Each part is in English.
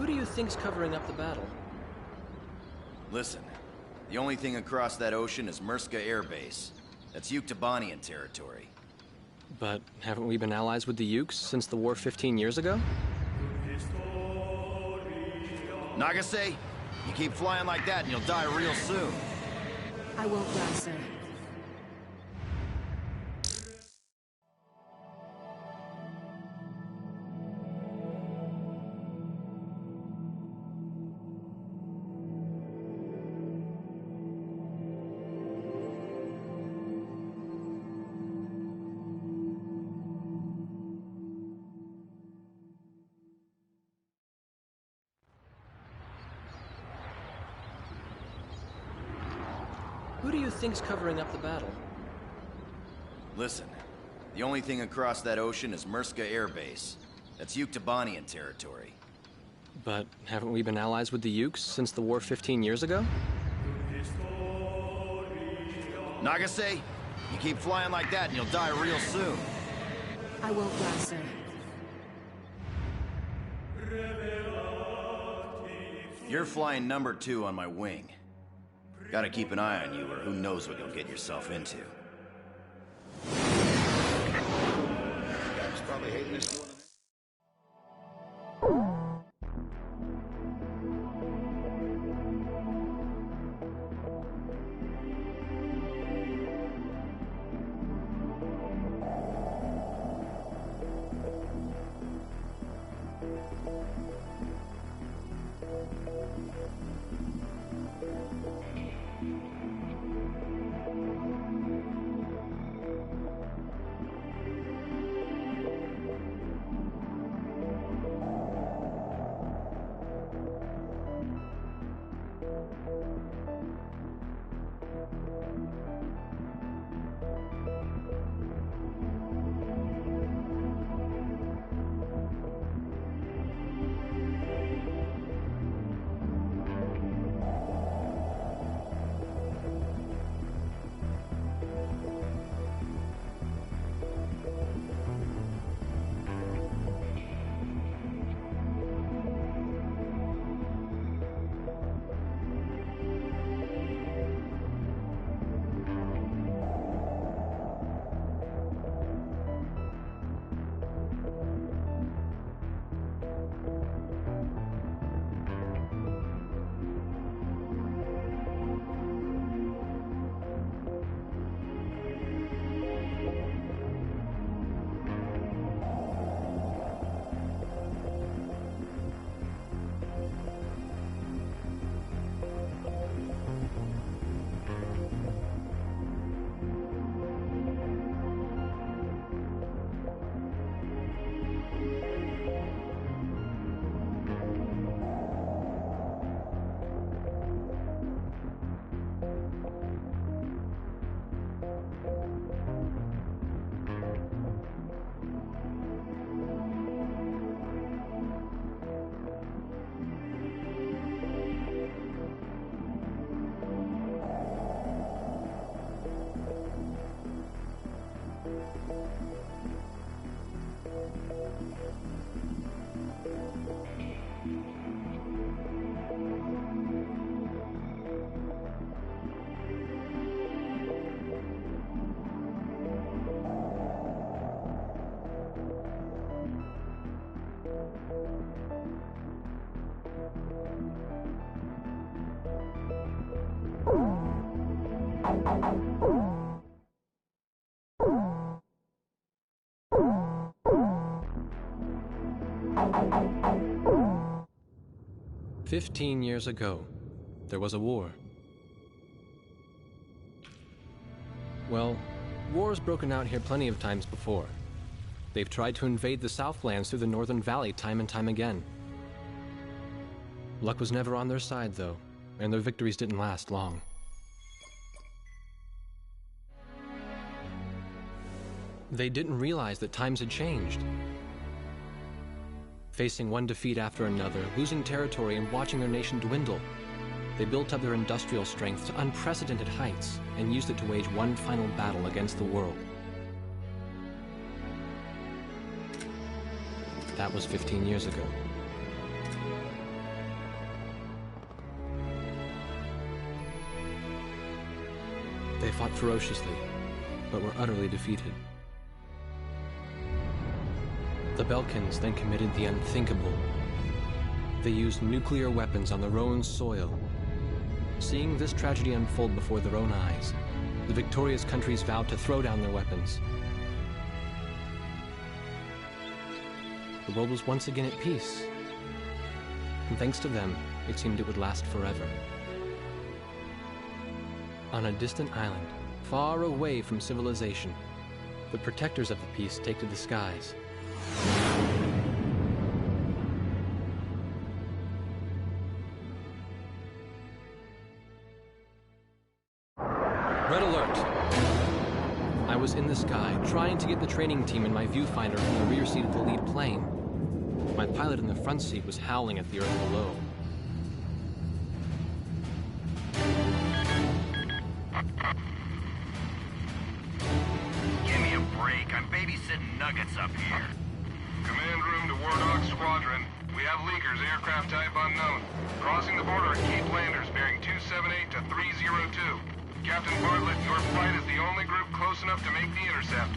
Who do you think's covering up the battle? Listen, the only thing across that ocean is Murska Air Base. That's Yuktobanian territory. But haven't we been allies with the Ukes since the war 15 years ago? Nagase, you keep flying like that and you'll die real soon. I won't die, sir. Who do you think's covering up the battle? Listen, the only thing across that ocean is Murska Air Base. That's Yuktobanian territory. But haven't we been allies with the Ukes since the war 15 years ago? Nagase, you keep flying like that and you'll die real soon. I won't die, sir. You're flying number 2 on my wing. Gotta keep an eye on you, or who knows what you'll get yourself into. Guys probably hating this one. "15 years ago, there was a war. Well, war's broken out here plenty of times before. They've tried to invade the Southlands through the Northern Valley time and time again. Luck was never on their side, though, and their victories didn't last long. They didn't realize that times had changed. Facing one defeat after another, losing territory and watching their nation dwindle, they built up their industrial strength to unprecedented heights and used it to wage one final battle against the world. That was 15 years ago. They fought ferociously, but were utterly defeated. The Belkans then committed the unthinkable. They used nuclear weapons on their own soil. Seeing this tragedy unfold before their own eyes, the victorious countries vowed to throw down their weapons. The world was once again at peace, and thanks to them, it seemed it would last forever. On a distant island, far away from civilization, the protectors of the peace take to the skies. Red alert! I was in the sky, trying to get the training team in my viewfinder from the rear seat of the lead plane. My pilot in the front seat was howling at the earth below. Give me a break. I'm babysitting nuggets up here. Command room to War Dog Squadron. We have leakers, aircraft type unknown. Crossing the border at Cape Landers, bearing 278 to 302. Captain Bartlett, your flight is the only group close enough to make the intercept.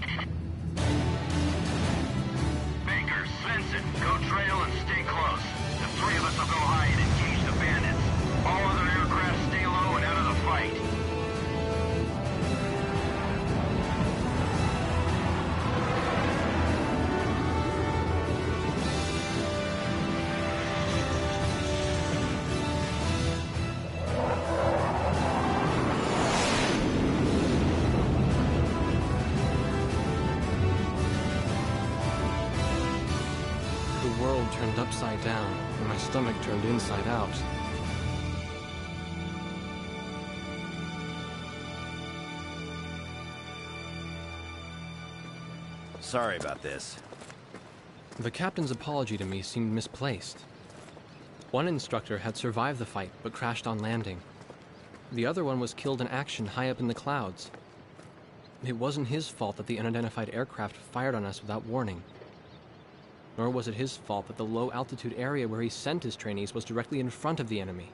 Baker, Svensson, go trail and stay close. The three of us will go high and engage the bandits. All other aircraft stay low and out of the fight. The world turned upside down, and my stomach turned inside out. Sorry about this. The captain's apology to me seemed misplaced. One instructor had survived the fight, but crashed on landing. The other one was killed in action high up in the clouds. It wasn't his fault that the unidentified aircraft fired on us without warning. Nor was it his fault that the low-altitude area where he sent his trainees was directly in front of the enemy.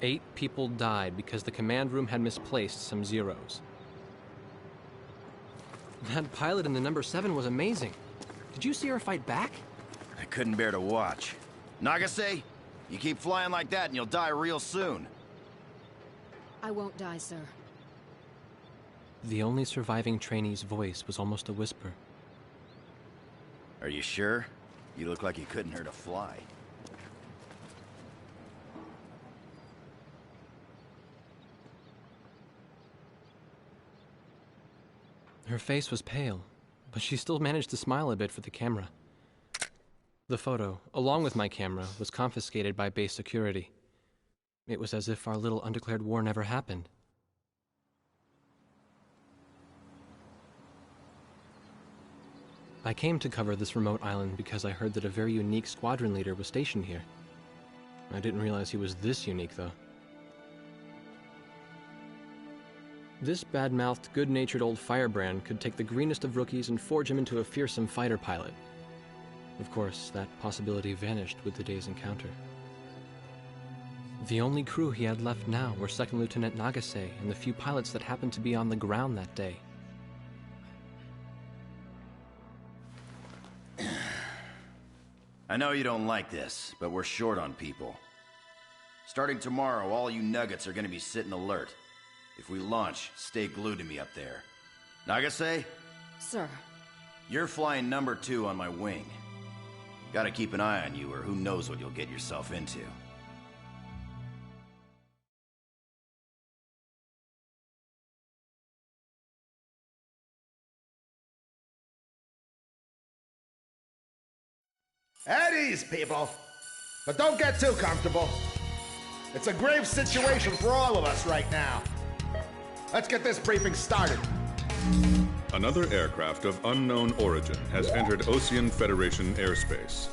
8 people died because the command room had misplaced some zeros. That pilot in the number 7 was amazing. Did you see her fight back? I couldn't bear to watch. Nagase, you keep flying like that and you'll die real soon. I won't die, sir. The only surviving trainee's voice was almost a whisper. Are you sure? You look like you couldn't hurt a fly. Her face was pale, but she still managed to smile a bit for the camera. The photo, along with my camera, was confiscated by base security. It was as if our little undeclared war never happened. I came to cover this remote island because I heard that a very unique squadron leader was stationed here. I didn't realize he was this unique, though. This bad-mouthed, good-natured old firebrand could take the greenest of rookies and forge him into a fearsome fighter pilot. Of course, that possibility vanished with the day's encounter. The only crew he had left now were Second Lieutenant Nagase and the few pilots that happened to be on the ground that day. I know you don't like this, but we're short on people. Starting tomorrow, all you nuggets are gonna be sitting alert. If we launch, stay glued to me up there. Nagase? Sir. You're flying number 2 on my wing. Gotta keep an eye on you, or who knows what you'll get yourself into. At ease, people. But don't get too comfortable. It's a grave situation for all of us right now. Let's get this briefing started. Another aircraft of unknown origin has entered Ocean Federation airspace.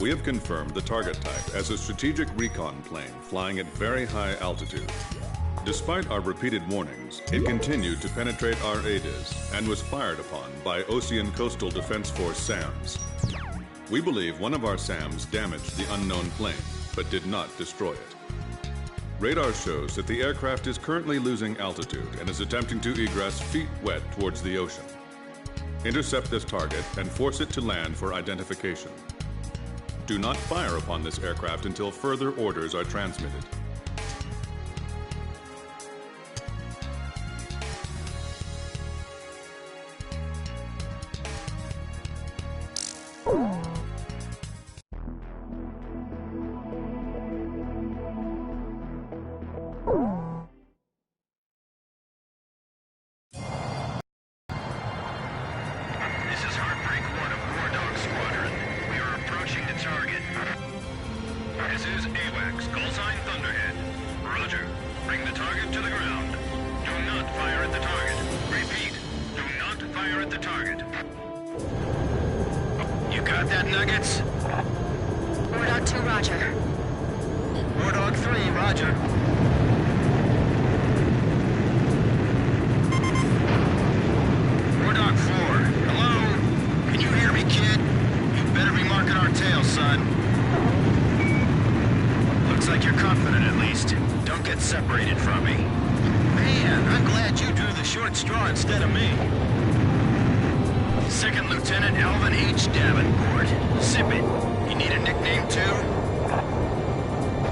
We have confirmed the target type as a strategic recon plane flying at very high altitude. Despite our repeated warnings, it continued to penetrate our ADIS and was fired upon by Ocean Coastal Defense Force SAMs. We believe one of our SAMs damaged the unknown plane, but did not destroy it. Radar shows that the aircraft is currently losing altitude and is attempting to egress feet wet towards the ocean. Intercept this target and force it to land for identification. Do not fire upon this aircraft until further orders are transmitted. This is Heartbreak 1 of War Dog Squadron. We are approaching the target. This is AWACS, call sign Thunderhead. Roger. Bring the target to the ground. Do not fire at the target. Repeat, do not fire at the target. You got that, Nuggets? War Dog 2, roger. War Dog 3, roger. War Dog 4, hello? Can you hear me, kid? You better be marking our tail, son. Looks like you're confident, at least. Don't get separated from me. Man, I'm glad you drew the short straw instead of me. Second Lieutenant Alvin H. Davenport. Sip it. You need a nickname, too?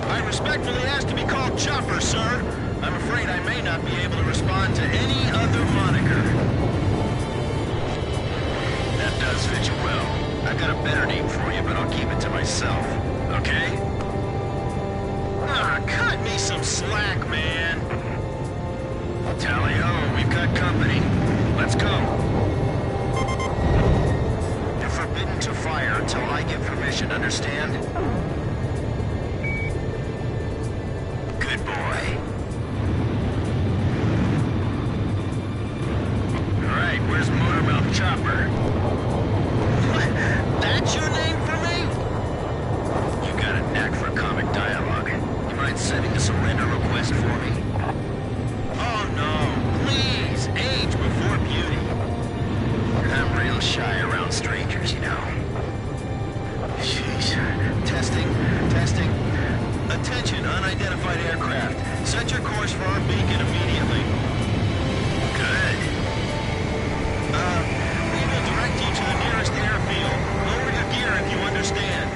I respectfully ask to be called Chopper, sir. I'm afraid I may not be able to respond to any other moniker. That does fit you well. I've got a better name for you, but I'll keep it to myself. Okay? Ah, cut me some slack, man. Tally-ho, we've got company. Let's go. You're forbidden to fire until I give permission, understand? Good boy. All right, where's Motormouth Chopper? What? That's your name for me? You got a knack for comic dialogue. You mind sending a surrender request for me? Oh no, please, age before beauty. I'm real shy around strangers, you know. Jeez. Testing. Attention, unidentified aircraft. Set your course for our beacon immediately. Good. We will direct you to the nearest airfield. Lower your gear if you understand.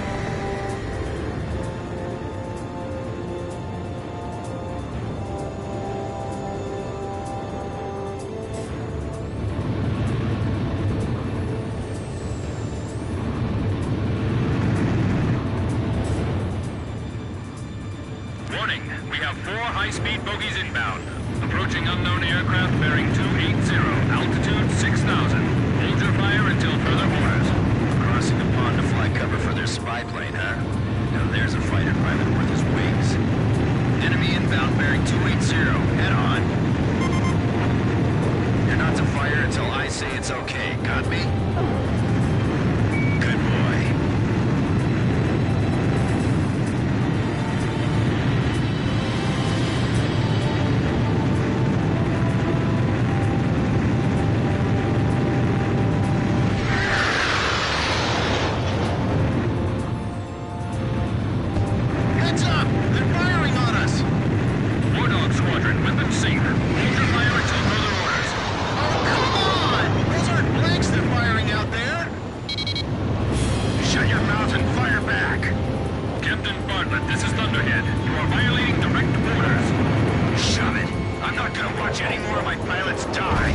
Warning, we have 4 high-speed bogies inbound. Approaching unknown aircraft bearing 280, altitude 6,000. Hold your fire until further orders. Crossing the pond to fly cover for their spy plane, huh? Now there's a fighter pilot worth his wings. Enemy inbound bearing 280, head on. You're not to fire until I say it's okay, got me? Good boy. Heads up! They're firing on us! War Dog Squadron, weapons safe. Hold your fire until further orders. Oh, come on! Those aren't blanks they're firing out there! Shut your mouth and fire back! Captain Bartlett, this is Thunderhead. You are violating direct orders. Shove it! I'm not gonna watch any more of my pilots die.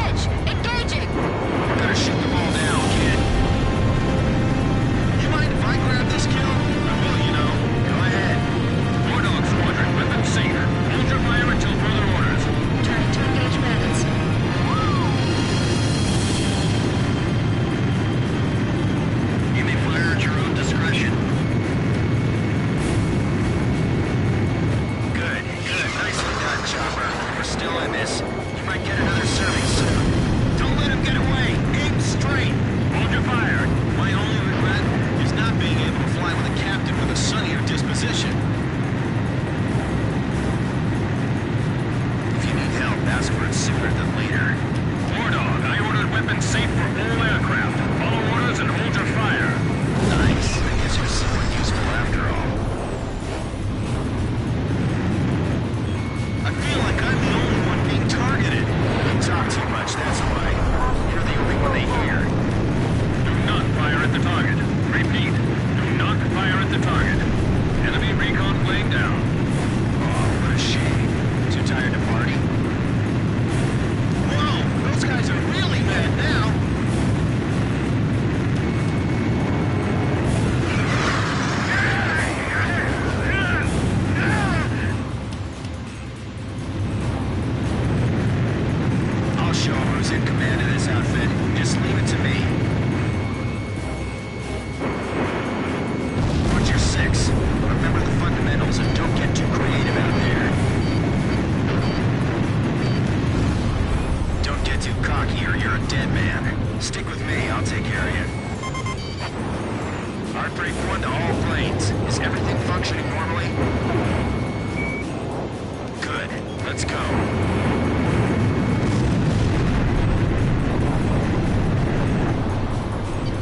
Edge, engaging! Better shoot them all down, kid. You mind if I grab this kill? I will, you know. Go ahead. War Dog Squadron, weapons safe. Hold your fire until further orders. Turning to engage bandits. You may fire at your own discretion. Good. Nicely done, Chopper. We're still in this. You might get another serving soon. Don't let him get away. Aim straight. Hold your fire. My only regret is not being able to fly with a captain with a sunnier disposition. If you need help, ask for it sooner than later. War Dog, I ordered weapons safe for all aircraft. Follow orders and hold your fire. Nice. I guess you're somewhat useful after all. feel like I'm the only one being targeted. You talk too much, that's why. You're the only one they hear. Do not fire at the target. Repeat, do not fire at the target. Enemy recon plane down. Oh, what a shame. Too tired to party. Whoa, those guys are really mad now. I'll show 'em who's in command of this outfit. Just leave it to me. Watch your six. Remember the fundamentals and don't get too creative out there. Don't get too cocky or you're a dead man. Stick with me, I'll take care of you. R3-1 to all planes. Is everything functioning normally? Good. Let's go.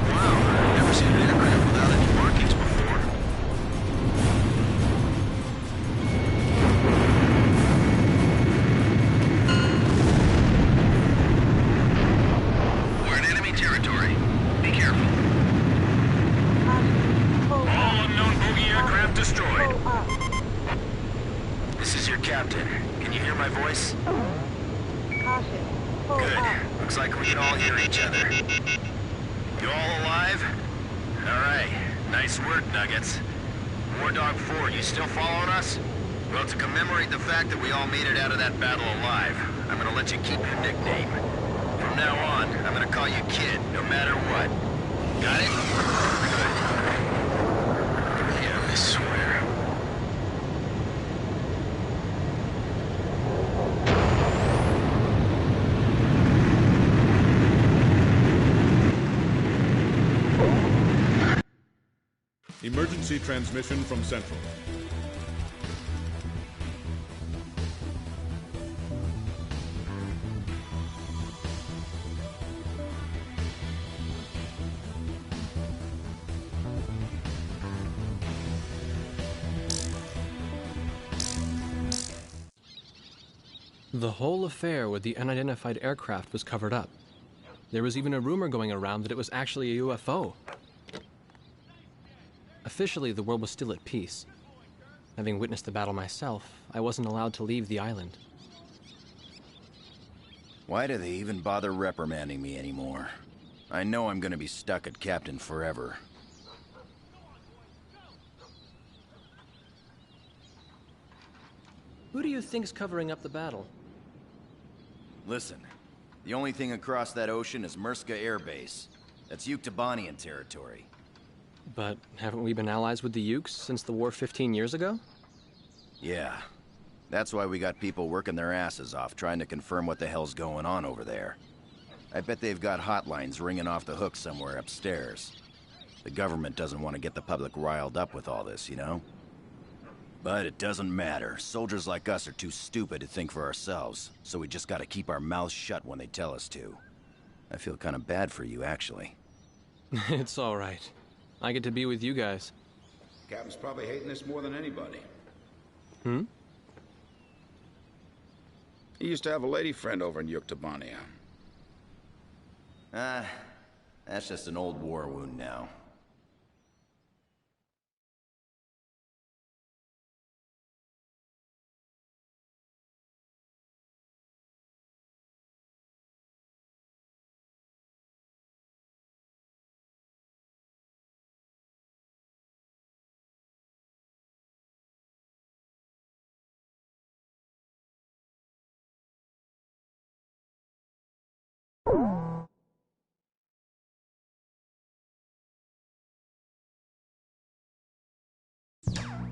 Wow, I've never seen an aircraft without any markings before. We're in enemy territory. Be careful. All unknown bogey aircraft destroyed. This is your captain. Can you hear my voice? Good. Looks like we can all hear each other. You all alive? Alright. Nice work, Nuggets. War Dog 4, you still following us? Well, to commemorate the fact that we all made it out of that battle alive, I'm gonna let you keep your nickname. From now on, I'm gonna call you Kid, no matter what. Got it? Good. Yeah, I swear. Emergency transmission from Central. The whole affair with the unidentified aircraft was covered up. There was even a rumor going around that it was actually a UFO. Officially, the world was still at peace. Having witnessed the battle myself, I wasn't allowed to leave the island. Why do they even bother reprimanding me anymore? I know I'm gonna be stuck at Captain forever. Who do you think's covering up the battle? Listen, the only thing across that ocean is Murska Air Base. That's Yuktobanian territory. But haven't we been allies with the Ukes since the war 15 years ago? Yeah. That's why we got people working their asses off trying to confirm what the hell's going on over there. I bet they've got hotlines ringing off the hook somewhere upstairs. The government doesn't want to get the public riled up with all this, you know? But it doesn't matter. Soldiers like us are too stupid to think for ourselves, so we just gotta keep our mouths shut when they tell us to. I feel kind of bad for you, actually. It's all right. I get to be with you guys. Captain's probably hating this more than anybody. Hmm? He used to have a lady friend over in Yuktobania. That's just an old war wound now.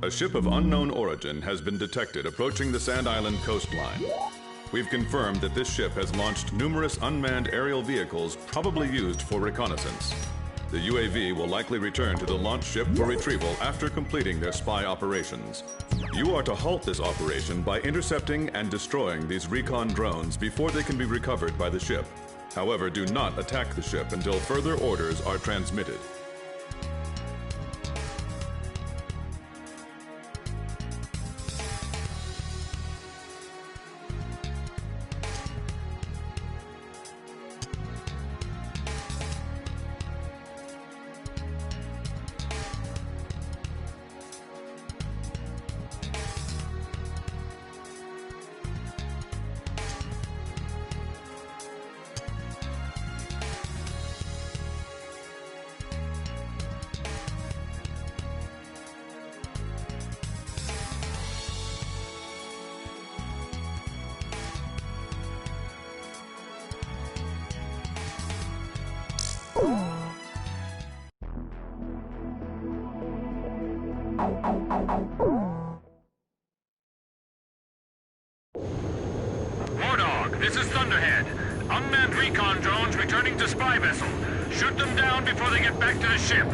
A ship of unknown origin has been detected approaching the Sand Island coastline. We've confirmed that this ship has launched numerous unmanned aerial vehicles probably used for reconnaissance. The UAV will likely return to the launch ship for retrieval after completing their spy operations. You are to halt this operation by intercepting and destroying these recon drones before they can be recovered by the ship. However, do not attack the ship until further orders are transmitted. War Dog, this is Thunderhead. Unmanned recon drones returning to spy vessel. Shoot them down before they get back to the ship.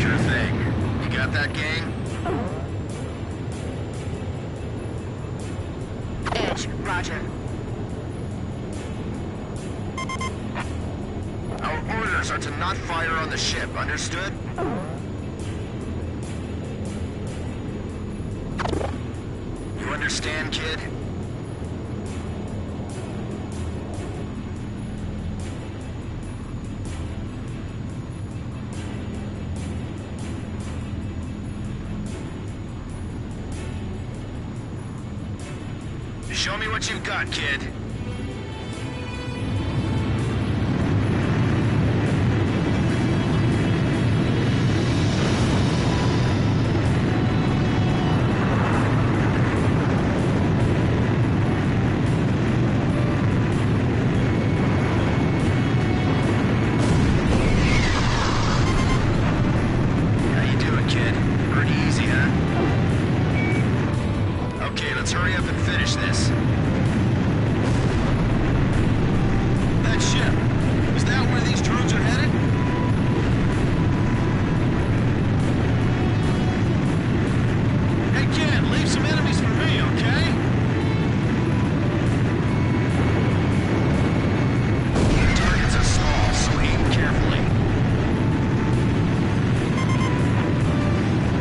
Sure thing. You got that, gang? Edge, roger. Our orders are to not fire on the ship, understood? You understand, kid? Show me what you've got, kid. How you doing, kid? Pretty easy, huh? Okay, let's hurry up and finish this. That ship, is that where these drones are headed? Hey kid, leave some enemies for me, okay? The targets are small, so aim carefully.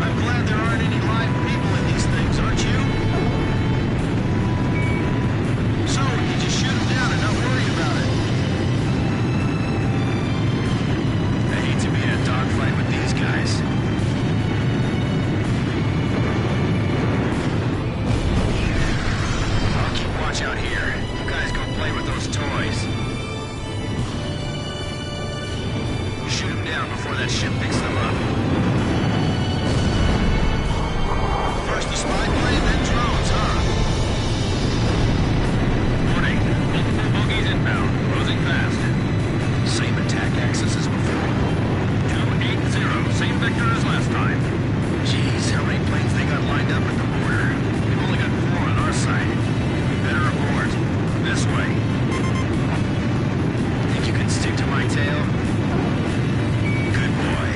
I'm glad there aren't any live people in these things, aren't you? So, you just shoot them down and not worry about it. I hate to be in a dogfight with these guys. I'll keep watch out here. You guys go play with those toys. Shoot them down before that ship picks them up. First the spy plane, then drones, huh? Warning, multiple bogies inbound. Closing fast. Same attack axis as before. 280, same vector as last time. Jeez, how many planes they got lined up at the border? We've only got 4 on our side. We better abort. This way. Think you can stick to my tail? Good boy.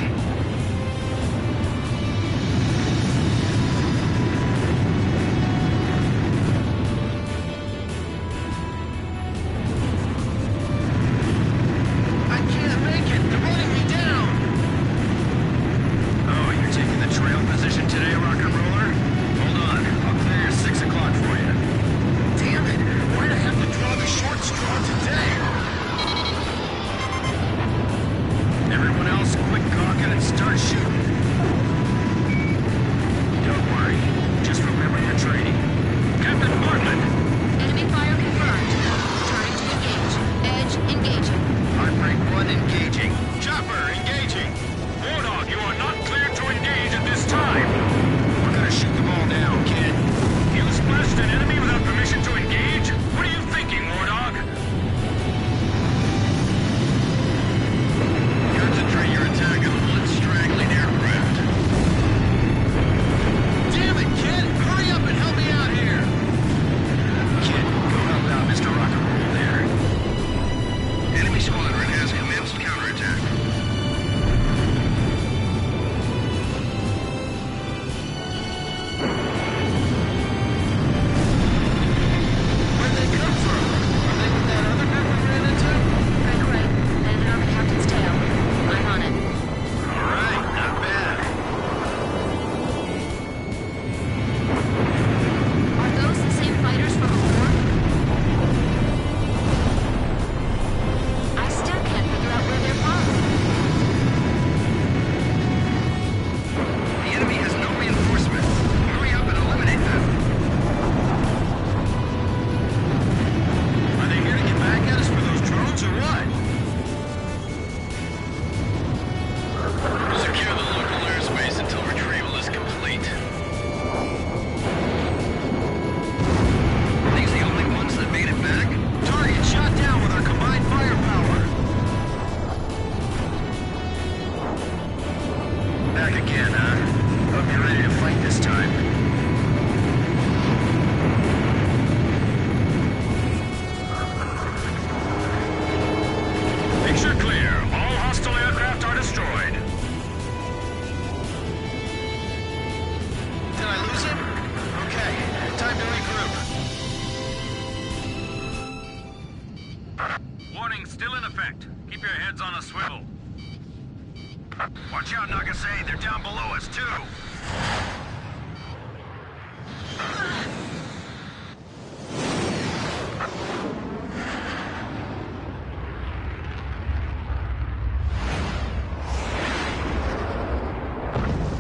down below us, too.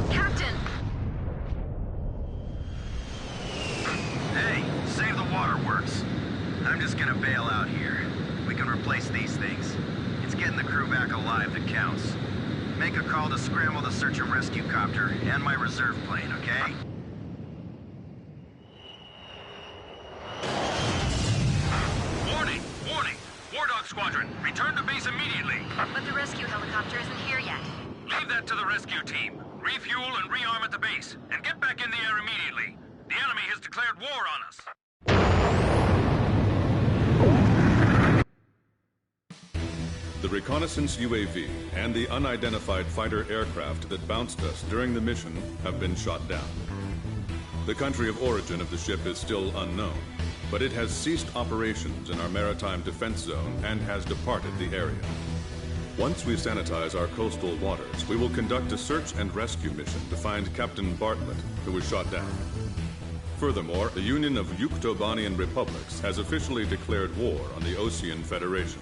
Captain! Hey, save the waterworks. I'm just gonna bail out here. We can replace these things. It's getting the crew back alive that counts. Make a call to scramble the search and rescue copter and my reserve plane, okay? Warning! Warning! War Dog Squadron, return to base immediately. But the rescue helicopter isn't here yet. Leave that to the rescue team. Refuel and rearm at the base, and get back in the air immediately. The enemy has declared war on us. The reconnaissance UAV and the unidentified fighter aircraft that bounced us during the mission have been shot down. The country of origin of the ship is still unknown, but it has ceased operations in our maritime defense zone and has departed the area. Once we sanitize our coastal waters, we will conduct a search and rescue mission to find Captain Bartlett, who was shot down. Furthermore, the Union of Yuktobanian Republics has officially declared war on the Osean Federation.